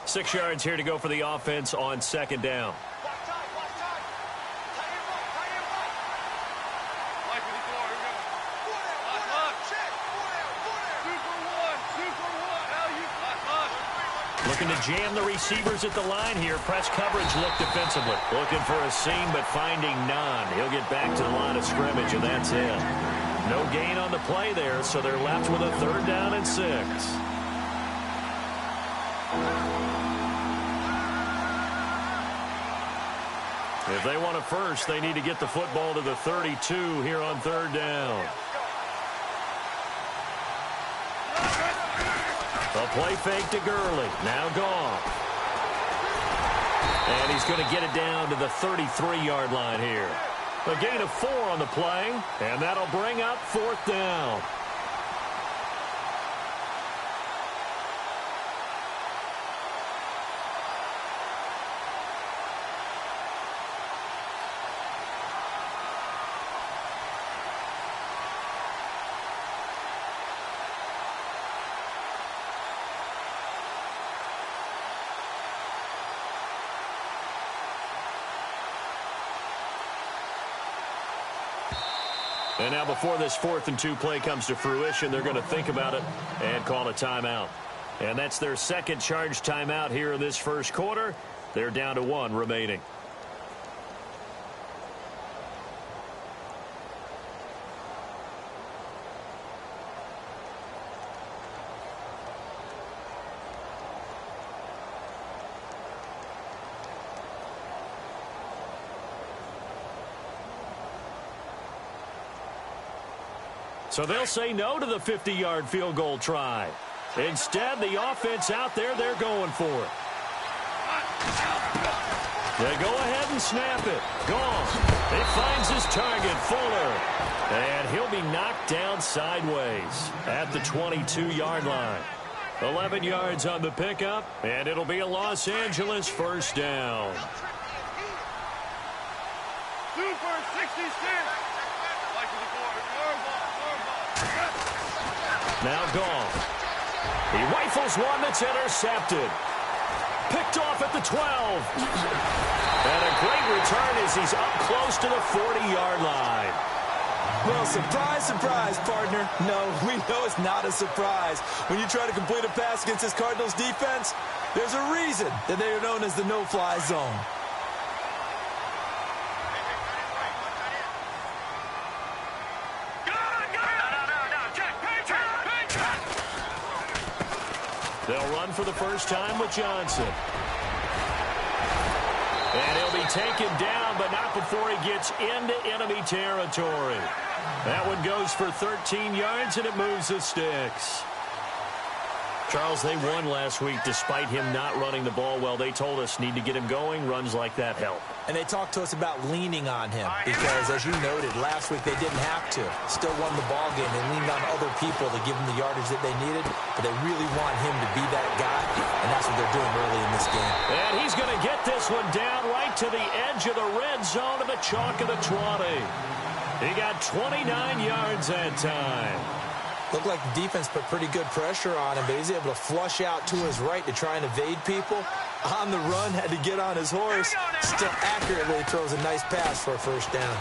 6 yards here to go for the offense on second down. Looking to jam the receivers at the line here. Press coverage look defensively. Looking for a seam, but finding none. He'll get back to the line of scrimmage, and that's it. No gain on the play there, so they're left with a 3rd down and 6. If they want a first, they need to get the football to the 32 here on 3rd down. A play fake to Gurley. Now gone. And he's going to get it down to the 33-yard line here. A gain of 4 on the play, and that'll bring up 4th down. And now before this 4th and 2 play comes to fruition, they're going to think about it and call a timeout. And that's their 2nd charge timeout here in this first quarter. They're down to 1 remaining. So they'll say no to the 50-yard field goal try. Instead, the offense out there, they're going for it. They go ahead and snap it. Gone. It finds his target, Fuller. And he'll be knocked down sideways at the 22-yard line. 11 yards on the pickup, and it'll be a Los Angeles 1st down. Super 66. Now gone. He rifles one that's intercepted. Picked off at the 12. And a great return as he's up close to the 40-yard line. Well, surprise, surprise, partner. No, we know it's not a surprise. When you try to complete a pass against this Cardinals defense, there's a reason that they are known as the no-fly zone. They'll run for the first time with Johnson. And he'll be taken down, but not before he gets into enemy territory. That one goes for 13 yards, and it moves the sticks. Charles, they won last week despite him not running the ball well. They told us need to get him going. Runs like that help. And they talked to us about leaning on him because, as you noted, last week they didn't have to. Still won the ball game. They leaned on other people to give them the yardage that they needed, but they really want him to be that guy, and that's what they're doing early in this game. And he's going to get this one down right to the edge of the red zone of the chalk of the 20. He got 29 yards that time. Looked like the defense put pretty good pressure on him, but he's able to flush out to his right to try and evade people. On the run, had to get on his horse. Still accurately throws a nice pass for a first down.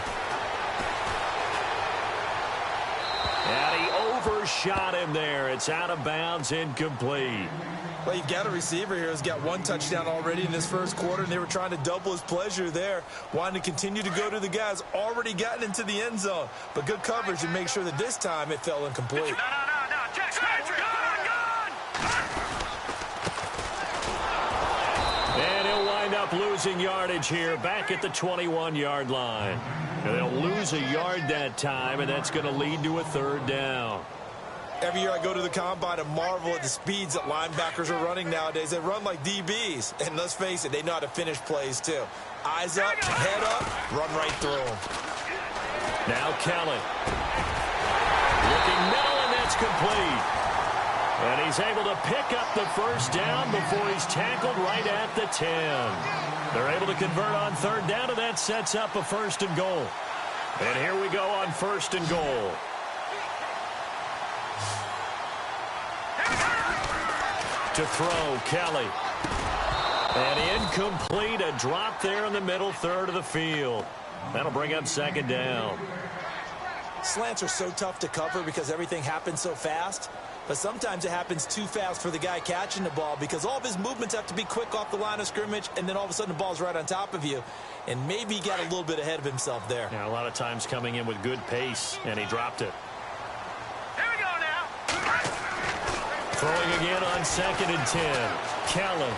And he overshot him there. It's out of bounds, incomplete. Well, you've got a receiver here who's got one touchdown already in this first quarter, and they were trying to double his pleasure there, wanting to continue to go to the guys already gotten into the end zone. But good coverage to make sure that this time it fell incomplete. No. Check. And he'll wind up losing yardage here back at the 21-yard line. And they'll lose a yard that time, and that's going to lead to a third down. Every year I go to the combine and marvel at the speeds that linebackers are running nowadays. They run like DBs. And let's face it, they know how to finish plays too. Eyes up, head up, run right through them. Now Kelly. Looking middle, and that's complete. And he's able to pick up the first down before he's tackled right at the 10. They're able to convert on third down, and that sets up a 1st and goal. And here we go on 1st and goal. To throw, Kelly. And incomplete, a drop there in the middle third of the field. That'll bring up second down. Slants are so tough to cover because everything happens so fast. But sometimes it happens too fast for the guy catching the ball because all of his movements have to be quick off the line of scrimmage, and then all of a sudden the ball's right on top of you. And maybe he got a little bit ahead of himself there. Yeah, a lot of times coming in with good pace, and he dropped it. Here we go now. Throwing again on 2nd and 10. Kelly.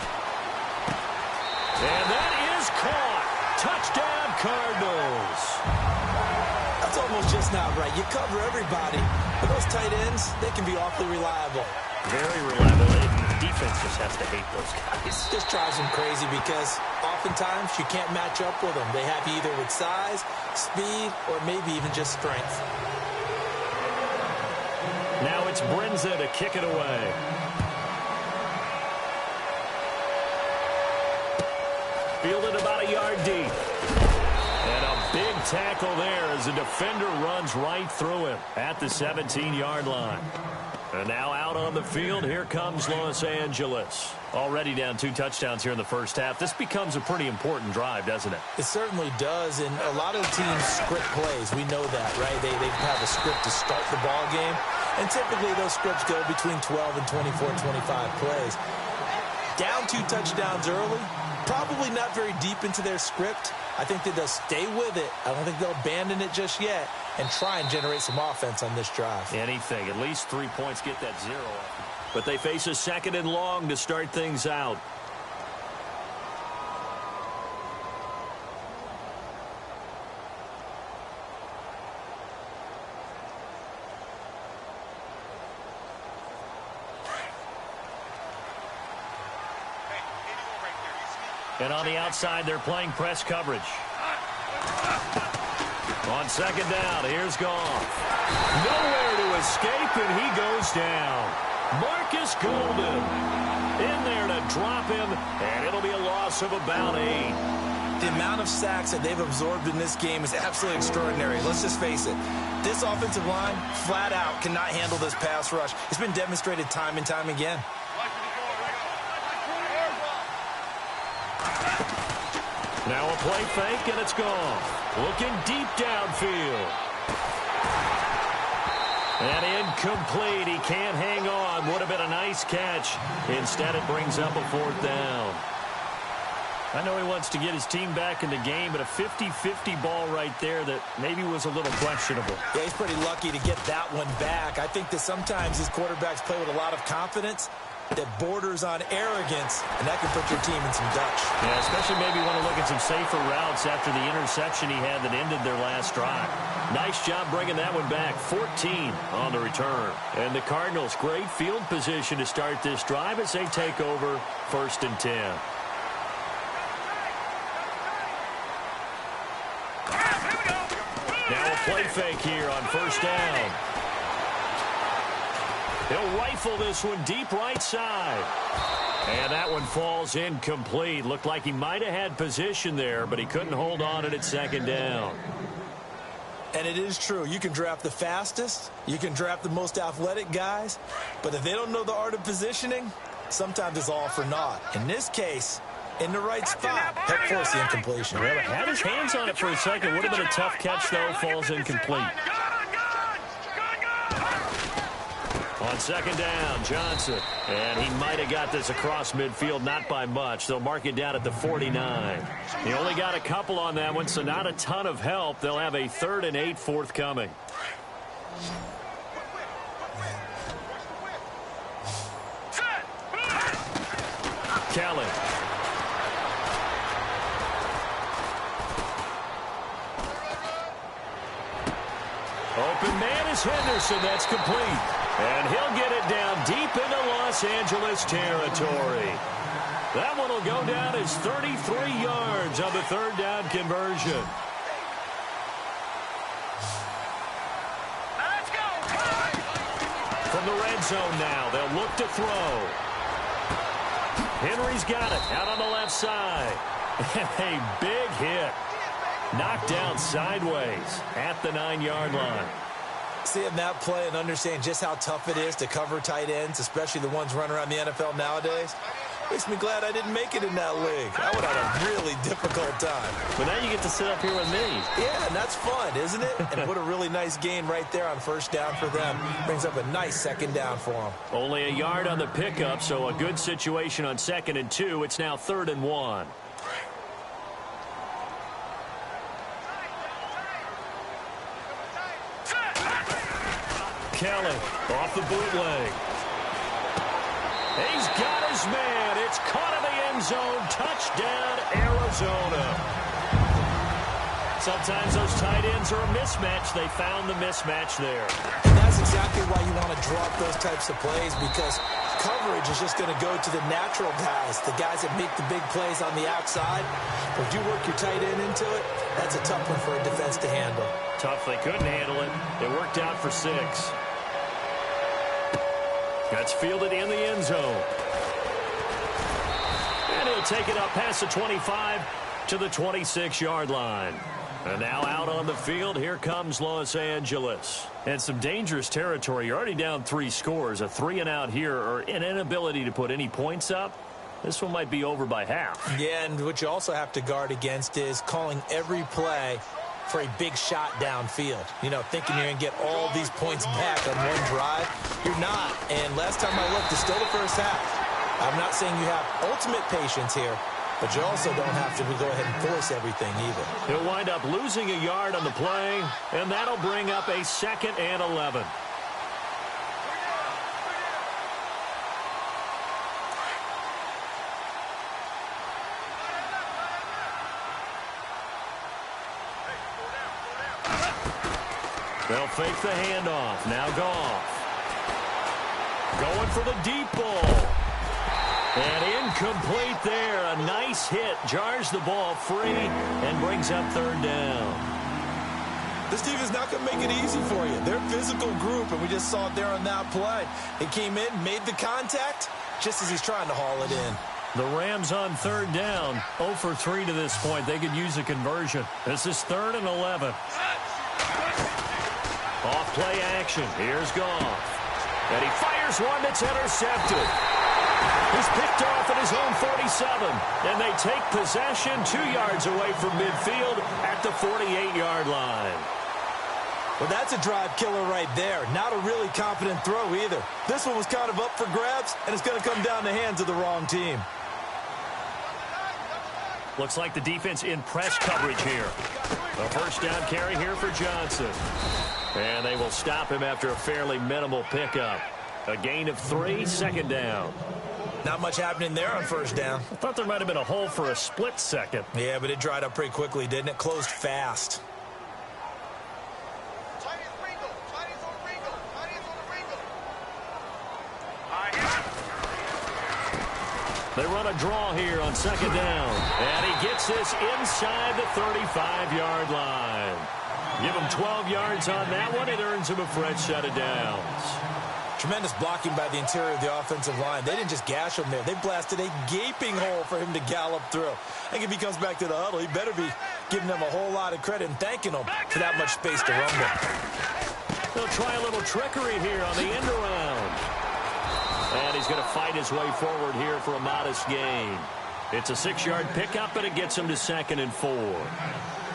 And that is caught. Touchdown, Cardinals. That's almost just not right. You cover everybody. But those tight ends, they can be awfully reliable. Very reliable. The defense just has to hate those guys. Just drives them crazy because oftentimes you can't match up with them. They have you either with size, speed, or maybe even just strength. Now it's Brinza to kick it away. Fielded about a yard deep. And a big tackle there as the defender runs right through him at the 17-yard line. And now out on the field, here comes Los Angeles. Already down 2 touchdowns here in the first half. This becomes a pretty important drive, doesn't it? It certainly does, and a lot of teams script plays. We know that, right? They have a script to start the ball game, and typically those scripts go between 12 and 24, 25 plays. Down 2 touchdowns early, probably not very deep into their script. I think that they'll stay with it. I don't think they'll abandon it just yet and try and generate some offense on this drive. Anything. At least 3 points, get that 0. But they face a 2nd and long to start things out. And on the outside, they're playing press coverage. On 2nd down, here's Goff. Nowhere to escape, and he goes down. Marcus Golden in there to drop him, and it'll be a loss of about 8. The amount of sacks that they've absorbed in this game is absolutely extraordinary. Let's just face it. This offensive line, flat out, cannot handle this pass rush. It's been demonstrated time and time again. Now a play fake, and it's gone. Looking deep downfield. And incomplete. He can't hang on. Would have been a nice catch. Instead, it brings up a 4th down. I know he wants to get his team back in the game, but a 50-50 ball right there that maybe was a little questionable. Yeah, he's pretty lucky to get that one back. I think that sometimes these quarterbacks play with a lot of confidence that borders on arrogance, and that can put your team in some Dutch. Yeah, especially maybe want to look at some safer routes after the interception he had that ended their last drive. Nice job bringing that one back. 14 on the return. And the Cardinals, great field position to start this drive as they take over 1st and 10. Now a play fake here on 1st down. He'll rifle this one deep right side. And that one falls incomplete. Looked like he might have had position there, but he couldn't hold on to it at 2nd down. And it is true. You can draft the fastest. You can draft the most athletic guys. But if they don't know the art of positioning, sometimes it's all for naught. In this case, in the right spot, help force the incompletion. Well, had his hands on it for a second. Would have been a tough catch, though. Falls incomplete. On 2nd down, Johnson. And he might have got this across midfield, not by much. They'll mark it down at the 49. He only got a couple on that one, so not a ton of help. They'll have a 3rd and 8 forthcoming. Kelly. Open man is Henderson. That's complete. And he'll get it down deep into Los Angeles territory. That one will go down as 33 yards on the 3rd down conversion. Let's go. From the red zone now, they'll look to throw. Henry's got it out on the left side. And a big hit. Knocked down sideways at the 9-yard line. Seeing that play and understand just how tough it is to cover tight ends, especially the ones running around the NFL nowadays, Makes me glad I didn't make it in that league. I would have had a really difficult time. But now you get to sit up here with me. Yeah, and that's fun, isn't it? And what a really nice gain right there on first down for them. Brings up a nice second down for them. Only a yard on the pickup, so a good situation on 2nd and 2. It's now 3rd and 1. Kelly off the bootleg. He's got his man. It's caught in the end zone. Touchdown, Arizona. Sometimes those tight ends are a mismatch. They found the mismatch there. That's exactly why you want to draw up those types of plays, because coverage is just going to go to the natural guys, the guys that make the big plays on the outside. But if you work your tight end into it, that's a tough one for a defense to handle. Tough. They couldn't handle it. It worked out for 6. That's fielded in the end zone. And he'll take it up past the 25 to the 26-yard line. And now out on the field, here comes Los Angeles. And some dangerous territory. You're already down 3 scores. A 3-and-out here, or an inability to put any points up. This one might be over by half. Yeah, and what you also have to guard against is calling every play for a big shot downfield. You know, thinking you're going to get all these points back on one drive. You're not. And last time I looked, it's still the first half. I'm not saying you have ultimate patience here, but you also don't have to go ahead and force everything either. He'll wind up losing a yard on the play, and that'll bring up a 2nd and 11. They'll fake the handoff. Now Goff. Going for the deep ball. And incomplete there. A nice hit. Jars the ball free and brings up 3rd down. This team is not going to make it easy for you. They're a physical group, and we just saw it there on that play. He came in, made the contact, just as he's trying to haul it in. The Rams on 3rd down. 0 for 3 to this point. They could use a conversion. This is 3rd and 11. Off play action. Here's Goff. And he fires one that's intercepted. He's picked off at his own 47. And they take possession 2 yards away from midfield at the 48-yard line. Well, that's a drive killer right there. Not a really confident throw either. This one was kind of up for grabs, and it's going to come down the hands of the wrong team. Looks like the defense in press coverage here. A first down carry here for Johnson. And they will stop him after a fairly minimal pickup. A gain of 3, 2nd down. Not much happening there on first down. I thought there might have been a hole for a split second. Yeah, but it dried up pretty quickly, didn't it? Closed fast. They run a draw here on 2nd down. And he gets this inside the 35-yard line. Give him 12 yards on that one. It earns him a fresh set of downs. Tremendous blocking by the interior of the offensive line. They didn't just gash him there. They blasted a gaping hole for him to gallop through. I think if he comes back to the huddle, he better be giving them a whole lot of credit and thanking them for that much space to run with. They'll try a little trickery here on the end around. And he's going to fight his way forward here for a modest gain. It's a 6-yard pickup, and it gets him to 2nd and 4.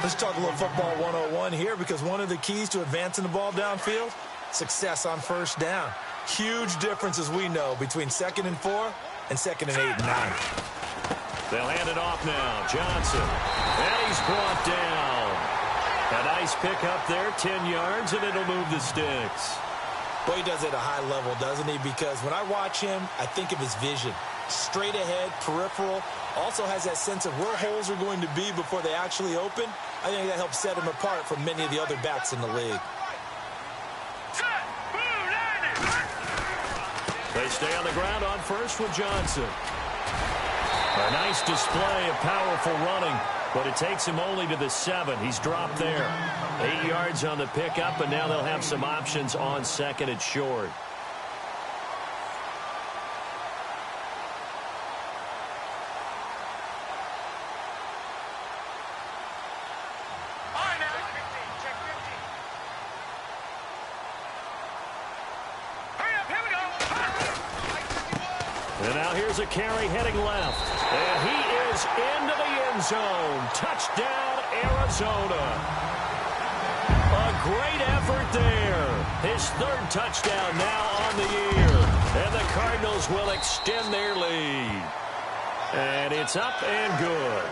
Let's talk a little football 101 here, because one of the keys to advancing the ball downfield, success on first down. Huge difference, as we know, between 2nd and 4 and 2nd and 8 and 9. They'll hand it off now. Johnson. And he's brought down. A nice pickup there, 10 yards, and it'll move the sticks. Boy, he does it at a high level, doesn't he? Because when I watch him, I think of his vision. Straight ahead, peripheral. Also has that sense of where holes are going to be before they actually open. I think that helps set him apart from many of the other backs in the league. They stay on the ground on first with Johnson. A nice display of powerful running, but it takes him only to the 7. He's dropped there. 8 yards on the pickup, and now they'll have some options on 2nd and short. And now Now here's a carry heading left. And he is into the end zone. Touchdown, Arizona. A great effort there. His third touchdown now on the year. And the Cardinals will extend their lead. And it's up and good.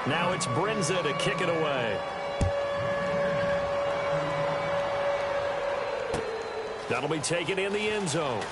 Now it's Brinza to kick it away. That'll be taken in the end zone.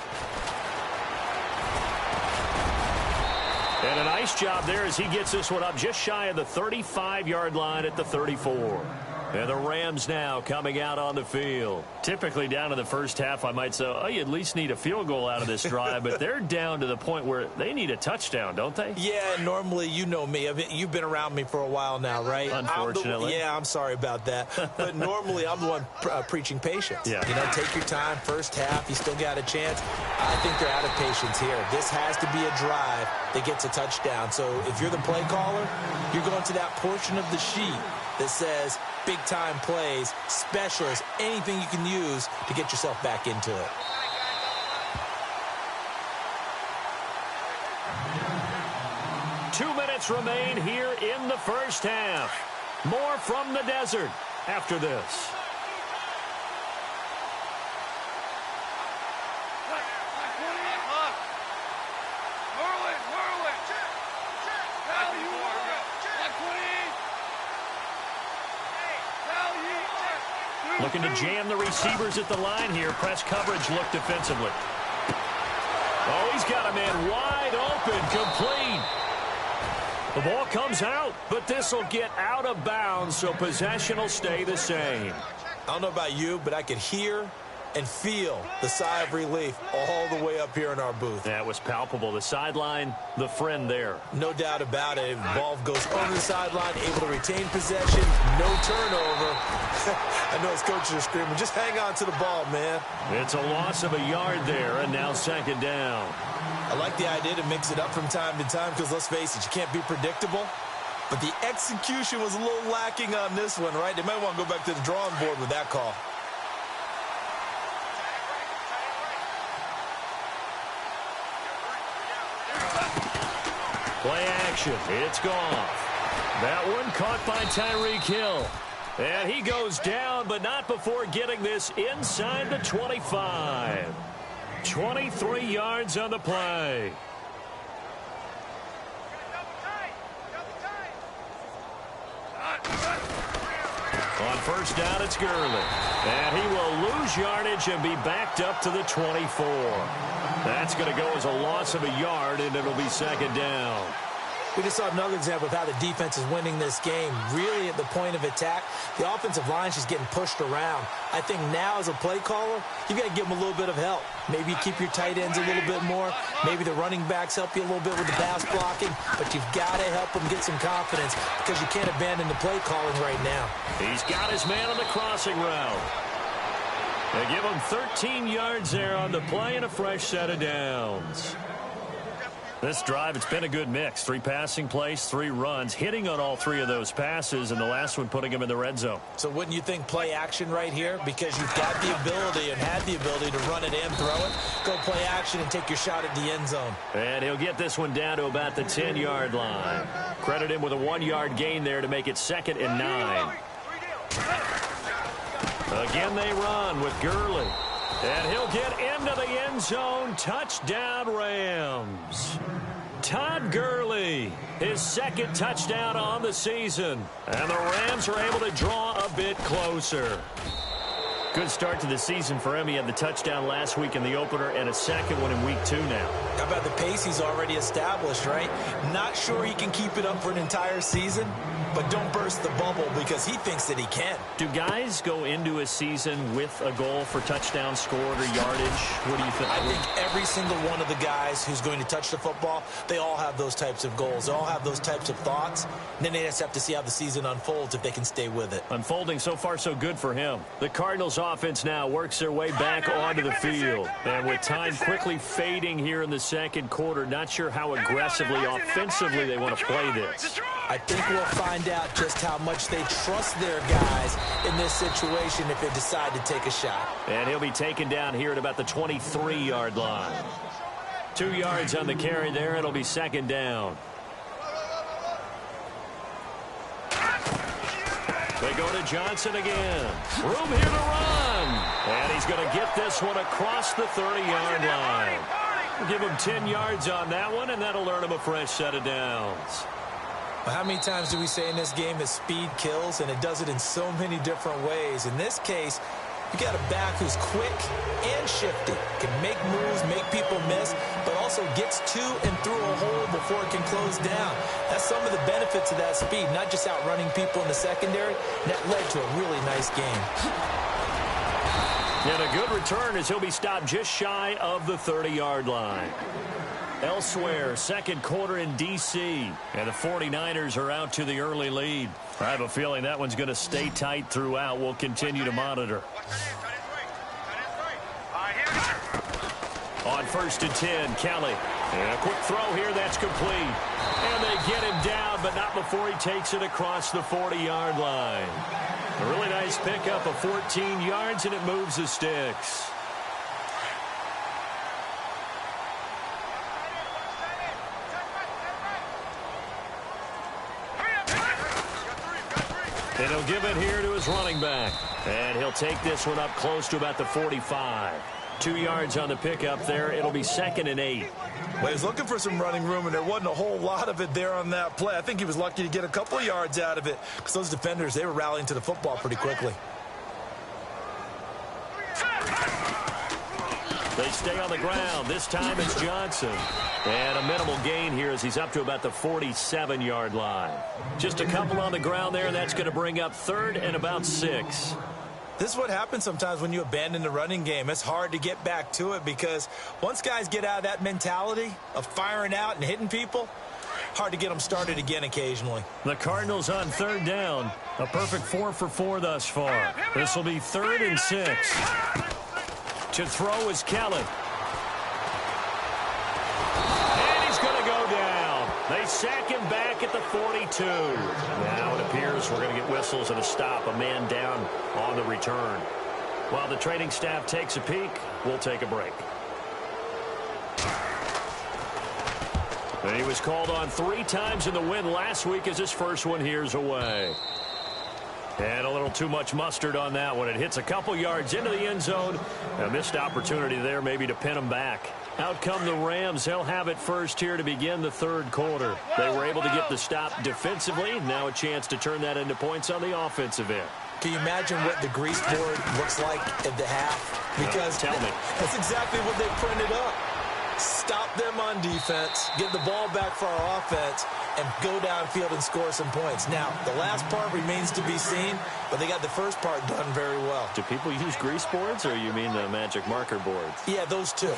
And a nice job there as he gets this one up just shy of the 35-yard line at the 34. And the Rams now coming out on the field. Typically down in the first half, I might say, oh, you at least need a field goal out of this drive. But they're down to the point where they need a touchdown, don't they? Yeah, normally, you know me. I mean, you've been around me for a while now, right? Unfortunately. I'm sorry about that. But normally, I'm the one preaching patience. Yeah. You know, take your time. First half, you still got a chance. I think they're out of patience here. This has to be a drive that gets a touchdown. So if you're the play caller, you're going to that portion of the sheet that says big-time plays, specialists, anything you can use to get yourself back into it. Two minutes remain here in the first half. More from the desert after this. Looking to jam the receivers at the line here. Press coverage look defensively. Oh, he's got a man wide open, complete. The ball comes out, but this will get out of bounds, so possession will stay the same. I don't know about you, but I could hear and feel the sigh of relief all the way up here in our booth. That was palpable. The sideline, the friend there. No doubt about it. Ball goes over the sideline, able to retain possession, no turnover. I know his coaches are screaming, just hang on to the ball, man. It's a loss of a yard there, and now second down. I like the idea to mix it up from time to time because, let's face it, you can't be predictable. But the execution was a little lacking on this one, right? They might want to go back to the drawing board with that call. Play action. It's gone. That one caught by Tyreek Hill. And he goes down, but not before getting this inside the 25. 23 yards on the play. On first down, it's Gurley. And he will lose yardage and be backed up to the 24. That's going to go as a loss of a yard, and it'll be second down. We just saw another example of how the defense is winning this game. Really at the point of attack, the offensive line's just getting pushed around. I think now as a play caller, you've got to give them a little bit of help. Maybe keep your tight ends a little bit more. Maybe the running backs help you a little bit with the pass blocking. But you've got to help them get some confidence because you can't abandon the play calling right now. He's got his man on the crossing route. They give him 13 yards there on the play and a fresh set of downs. This drive, it's been a good mix. 3 passing plays, 3 runs, hitting on all 3 of those passes, and the last one putting him in the red zone. So wouldn't you think play action right here? Because you've got the ability and had the ability to run it and throw it. Go play action and take your shot at the end zone. And he'll get this one down to about the 10-yard line. Credit him with a 1-yard gain there to make it 2nd and 9. Again they run with Gurley. And he'll get into the end zone. Touchdown, Rams. Todd Gurley, his 2nd touchdown on the season. And the Rams are able to draw a bit closer. Good start to the season for him. He had the touchdown last week in the opener and a 2nd one in week 2 now. How about the pace he's already established, right? Not sure he can keep it up for an entire season, but don't burst the bubble because he thinks that he can. Do guys go into a season with a goal for touchdown scored or yardage? What do you think? I think every single one of the guys who's going to touch the football, they all have those types of goals. They all have those types of thoughts. And then they just have to see how the season unfolds if they can stay with it. Unfolding so far so good for him. The Cardinals offense now works their way back onto the field. And with time quickly fading here in the second quarter, not sure how aggressively, offensively they want to play this. I think we'll find out just how much they trust their guys in this situation if they decide to take a shot. And he'll be taken down here at about the 23-yard line. 2 yards on the carry there. It'll be second down. They go to Johnson again. Room here to run. And he's going to get this one across the 30-yard line. We'll give him 10 yards on that one, and that'll earn him a fresh set of downs. Well, how many times do we say in this game that speed kills, and it does it in so many different ways? In this case, you got a back who's quick and shifty, can make moves, make people miss, but also gets to and through a hole before it can close down. That's some of the benefits of that speed, not just outrunning people in the secondary. That led to a really nice game. And a good return as he'll be stopped just shy of the 30-yard line. Elsewhere, second quarter in D.C., and the 49ers are out to the early lead. I have a feeling that one's going to stay tight throughout. We'll continue to monitor. On 1st and 10, Kelly. And a quick throw here, that's complete. And they get him down, but not before he takes it across the 40-yard line. A really nice pickup of 14 yards, and it moves the sticks. And he'll give it here to his running back. And he'll take this one up close to about the 45. 2 yards on the pickup there. It'll be 2nd and 8. Well, he was looking for some running room, and there wasn't a whole lot of it there on that play. I think he was lucky to get a couple of yards out of it because those defenders, they were rallying to the football pretty quickly. They stay on the ground. This time it's Johnson. And a minimal gain here as he's up to about the 47-yard line. Just a couple on the ground there, and that's going to bring up 3rd and about 6. This is what happens sometimes when you abandon the running game. It's hard to get back to it because once guys get out of that mentality of firing out and hitting people, hard to get them started again occasionally. The Cardinals on 3rd down. A perfect 4 for 4 thus far. This will be 3rd and 6. To throw is Kelly. And he's going to go down. They sack him back at the 42. Now it appears we're going to get whistles and a stop. A man down on the return. While the training staff takes a peek, we'll take a break. And he was called on 3 times in the win last week as his first one here's away. And a little too much mustard on that one. It hits a couple yards into the end zone. A missed opportunity there maybe to pin him back. Out come the Rams. They'll have it first here to begin the 3rd quarter. They were able to get the stop defensively. Now a chance to turn that into points on the offensive end. Can you imagine what the grease board looks like at the half? Because tell me. That's exactly what they printed up. Stop them on defense, get the ball back for our offense, and go downfield and score some points. Now, the last part remains to be seen, but they got the first part done very well. Do people use grease boards, or you mean the magic marker boards? Yeah, those two.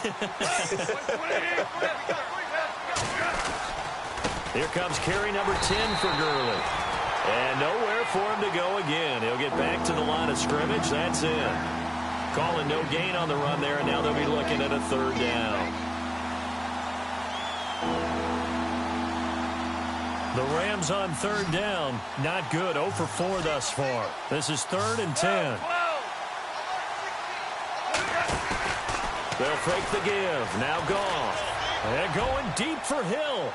Here comes carry number 10 for Gurley. And nowhere for him to go again. He'll get back to the line of scrimmage. That's it. Calling no gain on the run there, and now they'll be looking at a 3rd down. The Rams on 3rd down. Not good. 0 for 4 thus far. This is 3rd and 10. They'll fake the give. Now Goff. And going deep for Hill.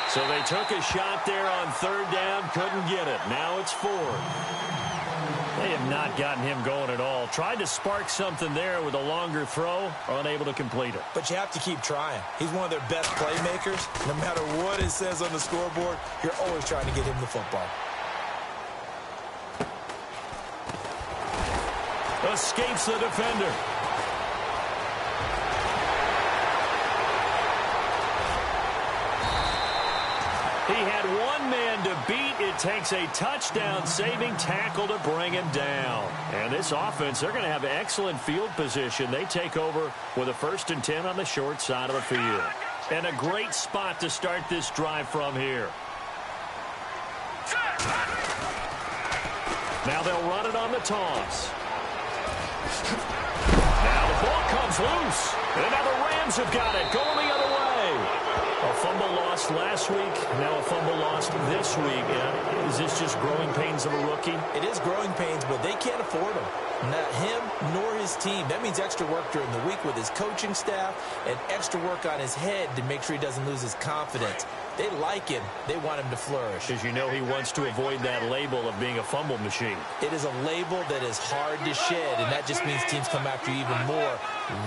So they took a shot there on 3rd down. Couldn't get it. Now it's 4th. They have not gotten him going at all. Tried to spark something there with a longer throw. Unable to complete it. But you have to keep trying. He's one of their best playmakers. No matter what it says on the scoreboard, you're always trying to get him the football. Escapes the defender. He had one man to beat. It takes a touchdown-saving tackle to bring him down. And this offense, they're going to have excellent field position. They take over with a 1st and 10 on the short side of the field. And a great spot to start this drive from here. Now they'll run it on the toss. Now the ball comes loose. And now the Rams have got it. Going the other way. A fumble loss lost last week, now a fumble lost this week. Is this just growing pains of a rookie? It is growing pains, but they can't afford them. Not him nor his team. That means extra work during the week with his coaching staff and extra work on his head to make sure he doesn't lose his confidence. They like him. They want him to flourish. Because you know he wants to avoid that label of being a fumble machine. It is a label that is hard to shed, and that just means teams come after you even more,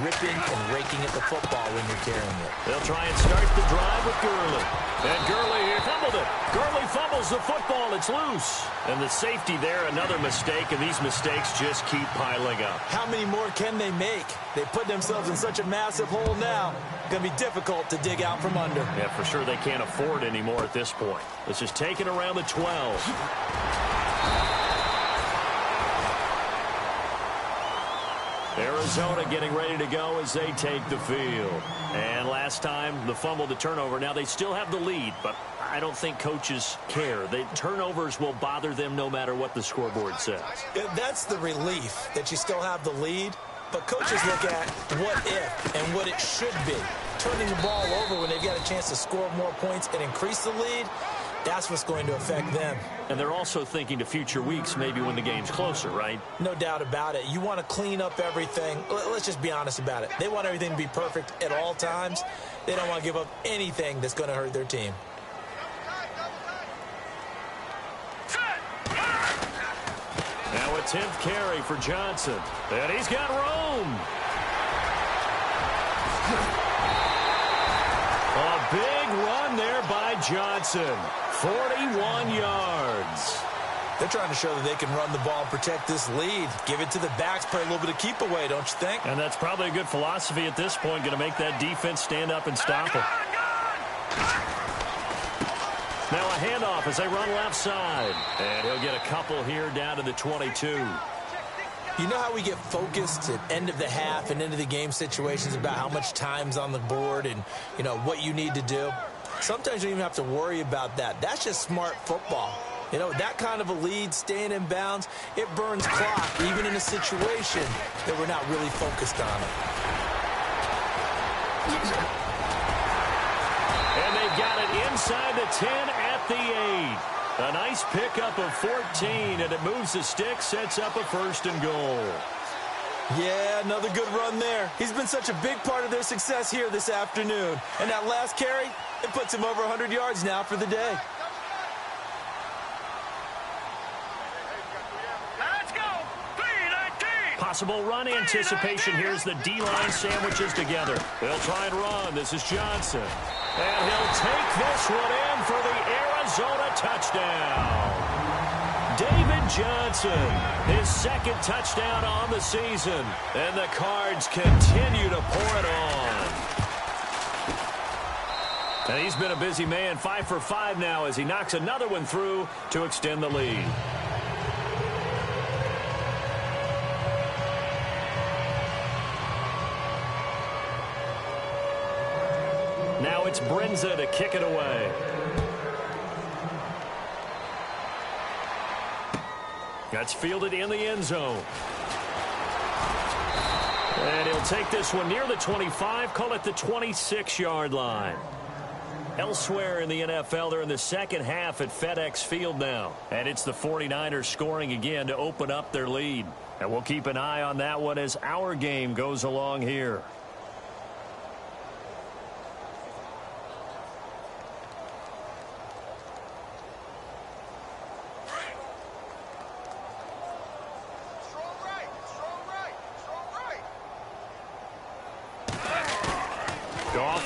ripping and raking at the football when you're carrying it. They'll try and start the drive with Gurley. And Gurley fumbled it. Gurley fumbles the football. It's loose. And the safety there, another mistake, and these mistakes just keep piling up. How many more can they make? They put themselves in such a massive hole now. Going to be difficult to dig out from under. Yeah, for sure they can't afford anymore at this point. This is taken around the 12. Arizona getting ready to go as they take the field. And last time, the fumble, the turnover. Now they still have the lead, but I don't think coaches care. The turnovers will bother them no matter what the scoreboard says. That's the relief, that you still have the lead. But coaches look at what if and what it should be. Turning the ball over when they've got a chance to score more points and increase the lead, that's what's going to affect them. And they're also thinking to future weeks, maybe when the game's closer, right? No doubt about it. You want to clean up everything. Let's just be honest about it. They want everything to be perfect at all times. They don't want to give up anything that's going to hurt their team. Now a 10th carry for Johnson. And he's got room. A big run there by Johnson. 41 yards. They're trying to show that they can run the ball and protect this lead. Give it to the backs, play a little bit of keep away, don't you think? And that's probably a good philosophy at this point, going to make that defense stand up and stop it. Now a handoff as they run left side. And he'll get a couple here down to the 22. You know how we get focused at end of the half and into the game situations about how much time's on the board and, you know, what you need to do? Sometimes you don't even have to worry about that. That's just smart football. You know, that kind of a lead, staying in bounds, it burns clock, even in a situation that we're not really focused on it. And they've got it inside the 10 at the 8. A nice pickup of 14, and it moves the stick, sets up a first and goal. Yeah, another good run there. He's been such a big part of their success here this afternoon. And that last carry, it puts him over 100 yards now for the day. Let's go. 3-19. Possible run anticipation. Here's the D-line sandwiches together. They'll try and run. This is Johnson. And he'll take this one in for the Arizona touchdown. David Johnson, his second touchdown on the season. And the Cards continue to pour it on. And he's been a busy man, 5 for 5 now as he knocks another one through to extend the lead. Now it's Brinza to kick it away. That's fielded in the end zone. And he'll take this one near the 25, call it the 26-yard line. Elsewhere in the NFL, they're in the second half at FedEx Field now. And it's the 49ers scoring again to open up their lead. And we'll keep an eye on that one as our game goes along here.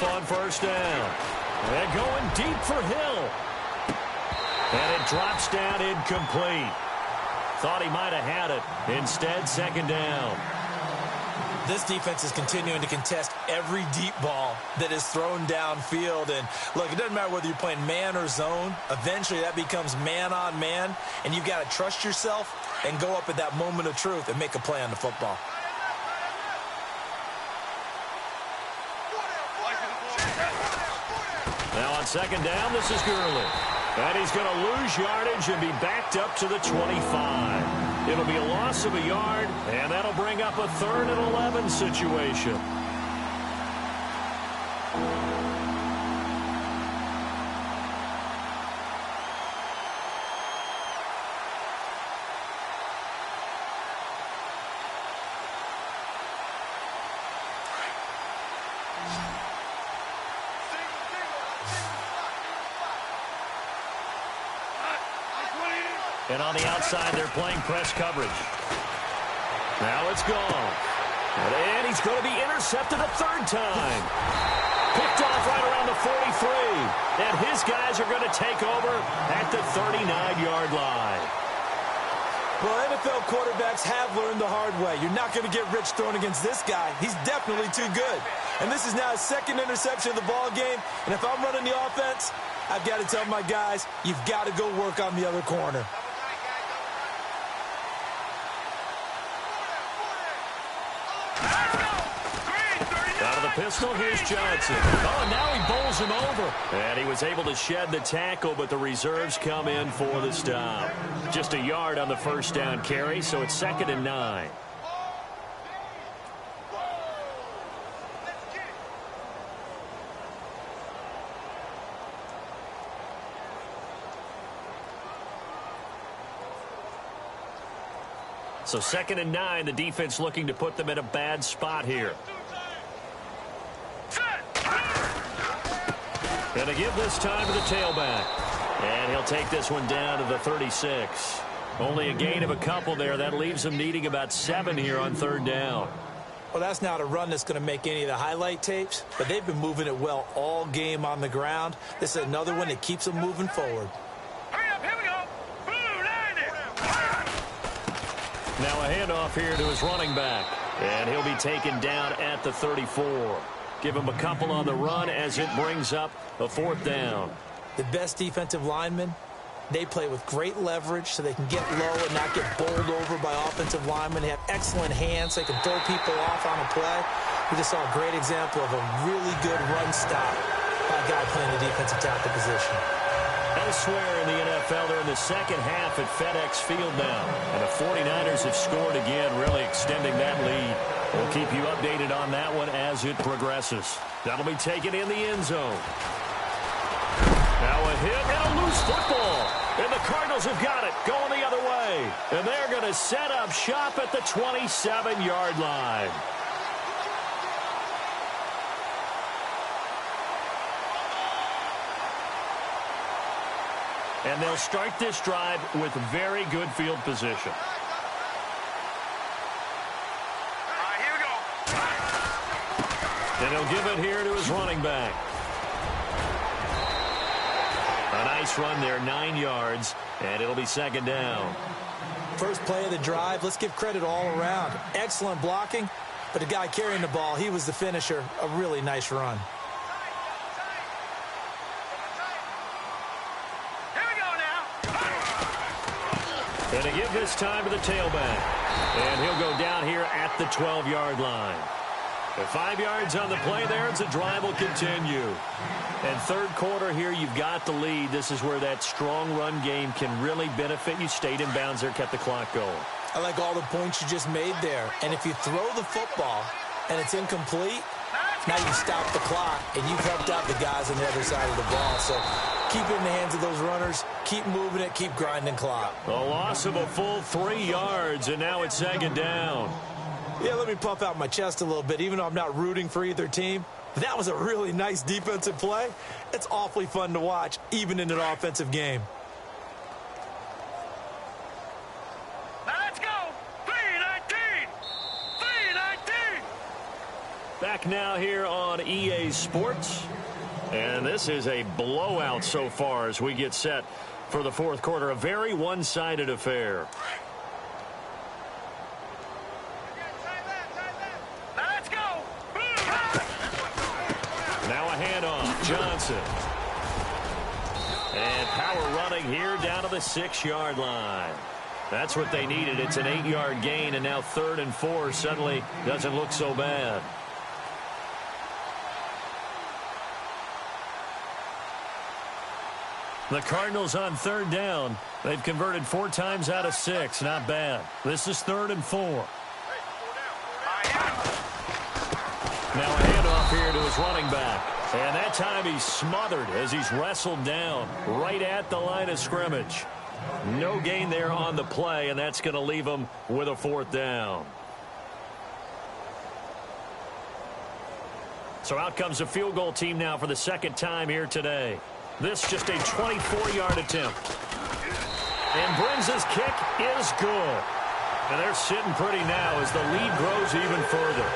On first down. And going deep for Hill. And it drops down incomplete. Thought he might have had it. Instead, second down. This defense is continuing to contest every deep ball that is thrown downfield. And look, it doesn't matter whether you're playing man or zone. Eventually, that becomes man on man. And you've got to trust yourself and go up at that moment of truth and make a play on the football. Now on second down, this is Gurley. And he's going to lose yardage and be backed up to the 25. It'll be a loss of a yard, and that'll bring up a 3rd and 11 situation. And on the outside, they're playing press coverage. Now it's gone. And he's going to be intercepted a third time. Picked off right around the 43. And his guys are going to take over at the 39-yard line. Well, NFL quarterbacks have learned the hard way. You're not going to get rich throwing against this guy. He's definitely too good. And this is now his second interception of the ball game. And if I'm running the offense, I've got to tell my guys, you've got to go work on the other corner. Out of the pistol, here's Johnson. Oh, and now he bowls him over. And he was able to shed the tackle, but the reserves come in for the stop. Just a yard on the first down carry, so it's 2nd and 9. So 2nd and 9, the defense looking to put them in a bad spot here. Going to give this time to the tailback. And he'll take this one down to the 36. Only a gain of a couple there. That leaves him needing about 7 here on 3rd down. Well, that's not a run that's going to make any of the highlight tapes, but they've been moving it well all game on the ground. This is another one that keeps them moving forward. Hurry up, here we go. Blue, 90. Now a handoff here to his running back. And he'll be taken down at the 34. Give him a couple on the run as it brings up a 4th down. The best defensive linemen, they play with great leverage so they can get low and not get bowled over by offensive linemen. They have excellent hands. They can throw people off on a play. We just saw a great example of a really good run stop by a guy playing the defensive tackle position. Elsewhere in the NFL, they're in the second half at FedEx Field now. And the 49ers have scored again, really extending that lead. We'll keep you updated on that one as it progresses. That'll be taken in the end zone. Now a hit and a loose football. And the Cardinals have got it, going the other way. And they're going to set up shop at the 27-yard line. And they'll start this drive with very good field position. And he'll give it here to his running back. A nice run there, 9 yards, and it'll be 2nd down. First play of the drive, let's give credit all around. Excellent blocking, but the guy carrying the ball, he was the finisher. A really nice run. And to give this time to the tailback. And he'll go down here at the 12-yard line. With 5 yards on the play there, the drive will continue. And 3rd quarter here, you've got the lead. This is where that strong run game can really benefit you. Stayed in bounds there, kept the clock going. I like all the points you just made there. And if you throw the football and it's incomplete, now you stop the clock and you've helped out the guys on the other side of the ball. So keep it in the hands of those runners. Keep moving it. Keep grinding clock. A loss of a full 3 yards, and now it's 2nd down. Yeah, let me puff out my chest a little bit, even though I'm not rooting for either team. That was a really nice defensive play. It's awfully fun to watch, even in an offensive game. Now let's go. 3-19. 3-19. Back now here on EA Sports. And this is a blowout so far as we get set for the 4th quarter. A very one-sided affair. Johnson. And power running here down to the 6-yard line. That's what they needed. It's an 8-yard gain, and now 3rd and 4 suddenly doesn't look so bad. The Cardinals on 3rd down. They've converted 4 times out of 6. Not bad. This is 3rd and 4. Now a handoff here to his running back. And that time he's smothered as he's wrestled down right at the line of scrimmage. No gain there on the play, and that's going to leave him with a 4th down. So out comes a field goal team now for the second time here today. This just a 24-yard attempt. And Brenz's kick is good. And they're sitting pretty now as the lead grows even further.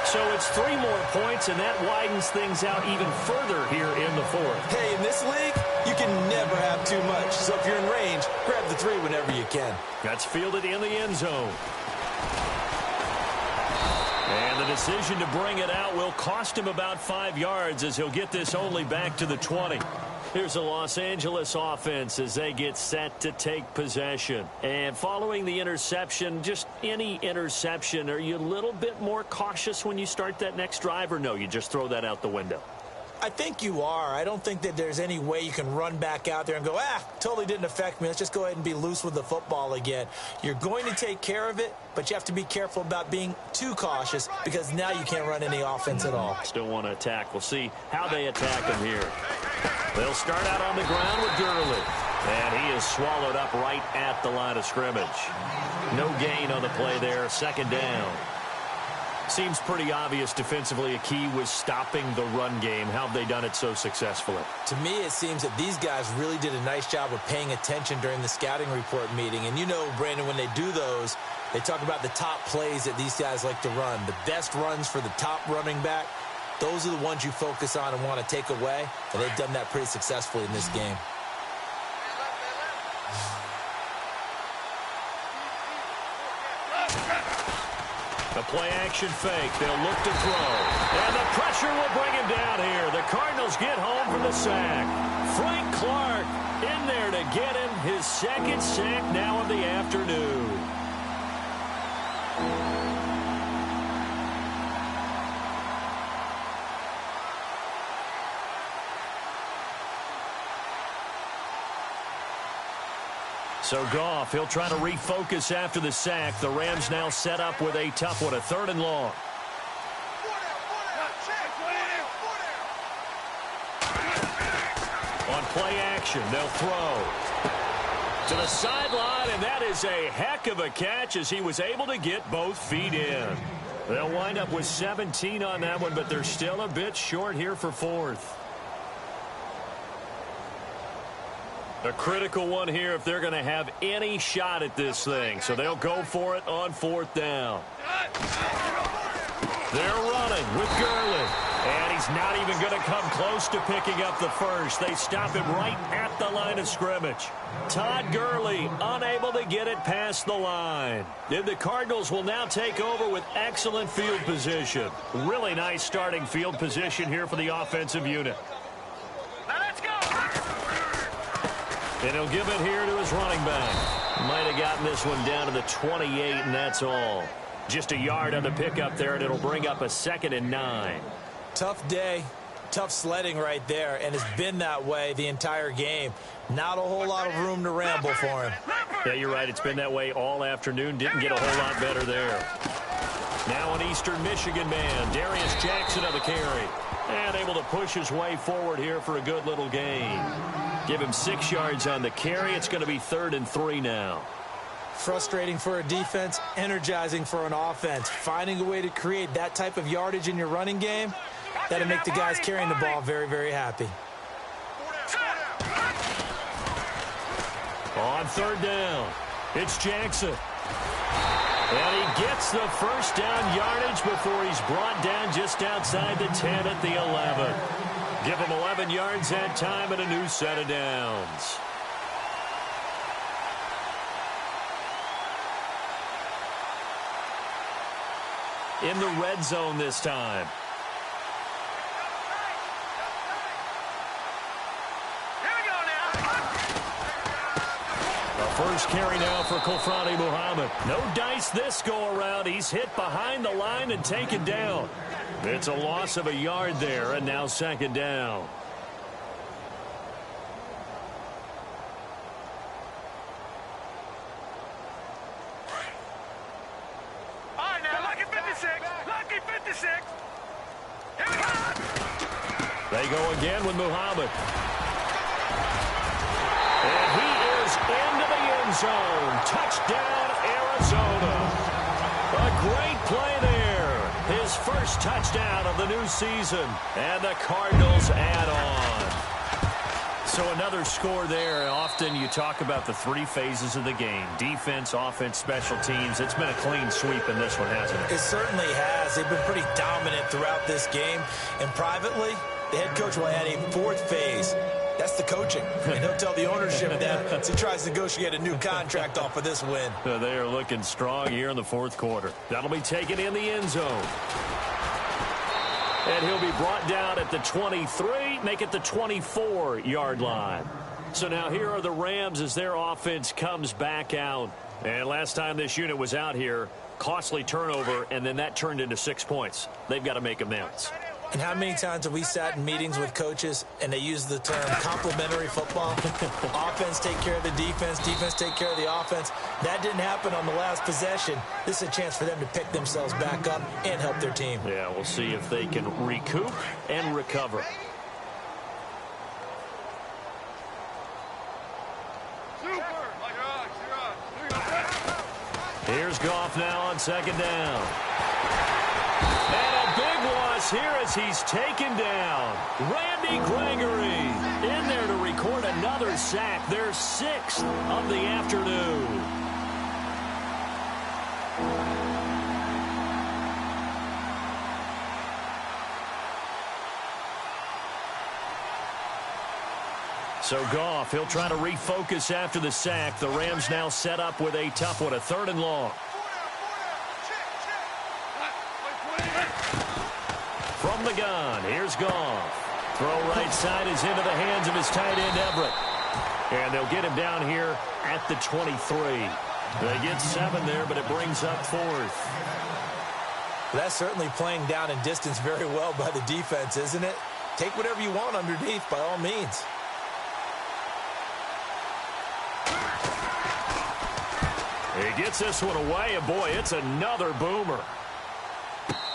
So it's 3 more points, and that widens things out even further here in the fourth. Hey, in this league, you can never have too much. So if you're in range, grab the 3 whenever you can. That's fielded in the end zone. And the decision to bring it out will cost him about 5 yards as he'll get this only back to the 20. Here's the Los Angeles offense as they get set to take possession. And following the interception, just any interception, are you a little bit more cautious when you start that next drive, or no, you just throw that out the window? I think you are. I don't think that there's any way you can run back out there and go, totally didn't affect me. Let's just go ahead and be loose with the football again. You're going to take care of it, but you have to be careful about being too cautious because now you can't run any offense at all. Still want to attack. We'll see how they attack him here. They'll start out on the ground with Gurley. And he is swallowed up right at the line of scrimmage. No gain on the play there. Second down. Seems pretty obvious defensively a key was stopping the run game. How have they done it so successfully? To me, it seems that these guys really did a nice job of paying attention during the scouting report meeting. And you know, Brandon, when they do those, they talk about the top plays that these guys like to run. The best runs for the top running back, those are the ones you focus on and want to take away. And they've done that pretty successfully in this game. The play-action fake. They'll look to throw. And the pressure will bring him down here. The Cardinals get home from the sack. Frank Clark in there to get him his second sack now of the afternoon. So Goff, he'll try to refocus after the sack. The Rams now set up with a tough one, a 3rd and long. On play action, they'll throw to the sideline, and that is a heck of a catch as he was able to get both feet in. They'll wind up with 17 on that one, but they're still a bit short here for 4th. A critical one here if they're going to have any shot at this thing. So they'll go for it on 4th down. They're running with Gurley. And he's not even going to come close to picking up the first. They stop him right at the line of scrimmage. Todd Gurley unable to get it past the line. And the Cardinals will now take over with excellent field position. Really nice starting field position here for the offensive unit. And he'll give it here to his running back. Might have gotten this one down to the 28, and that's all. Just a yard on the pickup there, and it'll bring up a 2nd and 9. Tough day, tough sledding right there, and it's been that way the entire game. Not a whole lot of room to ramble for him. Yeah, you're right. It's been that way all afternoon. Didn't get a whole lot better there. Now an Eastern Michigan man, Darius Jackson on the carry. And able to push his way forward here for a good little gain. Give him 6 yards on the carry. It's going to be 3rd and 3 now. Frustrating for a defense, energizing for an offense. Finding a way to create that type of yardage in your running game, that'll make the guys carrying the ball very, very happy. On 3rd down, it's Jackson. And he gets the first down yardage before he's brought down just outside the 10 at the 11. Give him 11 yards that time and a new set of downs. In the red zone this time. First carry now for Kofrani Muhammad. No dice this go around. He's hit behind the line and taken down. It's a loss of a yard there, and now 2nd down. All right, now, lucky 56. Lucky 56. Here we go. They go again with Muhammad. And he is into the end zone. Touchdown, Arizona. A great play there. His first touchdown of the new season. And the Cardinals add on. So another score there. Often you talk about the three phases of the game. Defense, offense, special teams. It's been a clean sweep in this one, hasn't it? It certainly has. They've been pretty dominant throughout this game. And privately, the head coach will add a fourth phase. That's the coaching. And he'll tell the ownership that as he tries to negotiate a new contract off of this win. They are looking strong here in the fourth quarter. That'll be taken in the end zone. And he'll be brought down at the 23, make it the 24-yard line. So now here are the Rams as their offense comes back out. And last time this unit was out here, costly turnover, and then that turned into 6 points. They've got to make amends. And how many times have we sat in meetings with coaches and they use the term complementary football? Offense take care of the defense, defense take care of the offense. That didn't happen on the last possession. This is a chance for them to pick themselves back up and help their team. Yeah, we'll see if they can recoup and recover. Here's Goff now on second down. And a big loss here as he's taken down. Randy Gregory in there to record another sack. Their 6th of the afternoon. So Goff, he'll try to refocus after the sack. The Rams now set up with a tough one, a 3rd and long. From the gun, here's Goff. Throw right side is into the hands of his tight end, Everett. And they'll get him down here at the 23. They get 7 there, but it brings up 4th. That's certainly playing down in distance very well by the defense, isn't it? Take whatever you want underneath, by all means. He gets this one away, and boy, it's another boomer.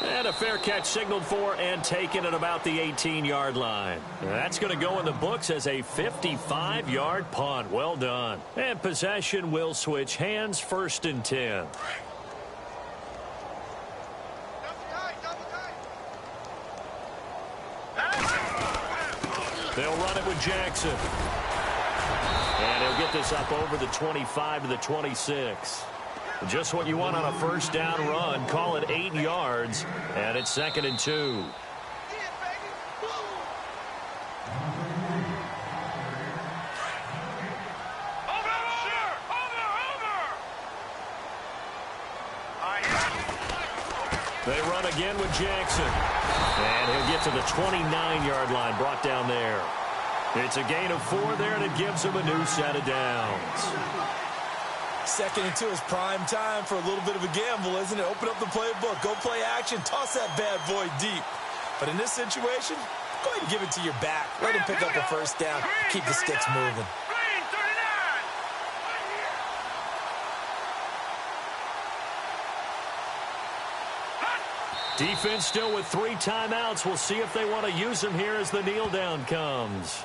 And a fair catch signaled for and taken at about the 18-yard line. That's going to go in the books as a 55-yard punt. Well done. And possession will switch hands, 1st and 10. They'll run it with Jackson. And he'll get this up over the 25 to the 26. Just what you want on a 1st down run. Call it 8 yards. And it's 2nd and 2. They run again with Jackson. And he'll get to the 29-yard line, brought down there. It's a gain of 4 there, and it gives him a new set of downs. 2nd and 2 is prime time for a little bit of a gamble, isn't it? Open up the playbook, go play action, toss that bad boy deep. But in this situation, go ahead and give it to your back. Let him pick up a 1st down, keep the sticks moving. Defense still with 3 timeouts. We'll see if they want to use them here as the kneel down comes.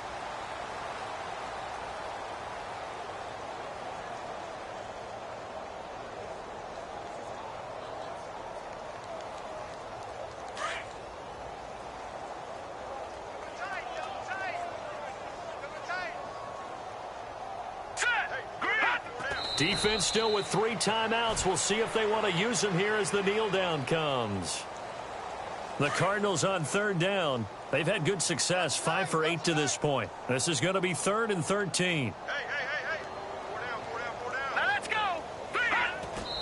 Defense still with 3 timeouts. We'll see if they want to use them here as the kneel down comes. The Cardinals on 3rd down. They've had good success, 5 for 8 to this point. This is going to be 3rd and 13. Hey. 4 down. Now let's go.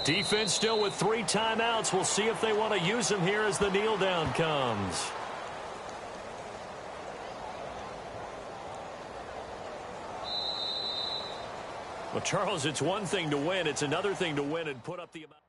Defense still with 3 timeouts. We'll see if they want to use them here as the kneel down comes. Well, Charles, it's one thing to win. It's another thing to win and put up the amount.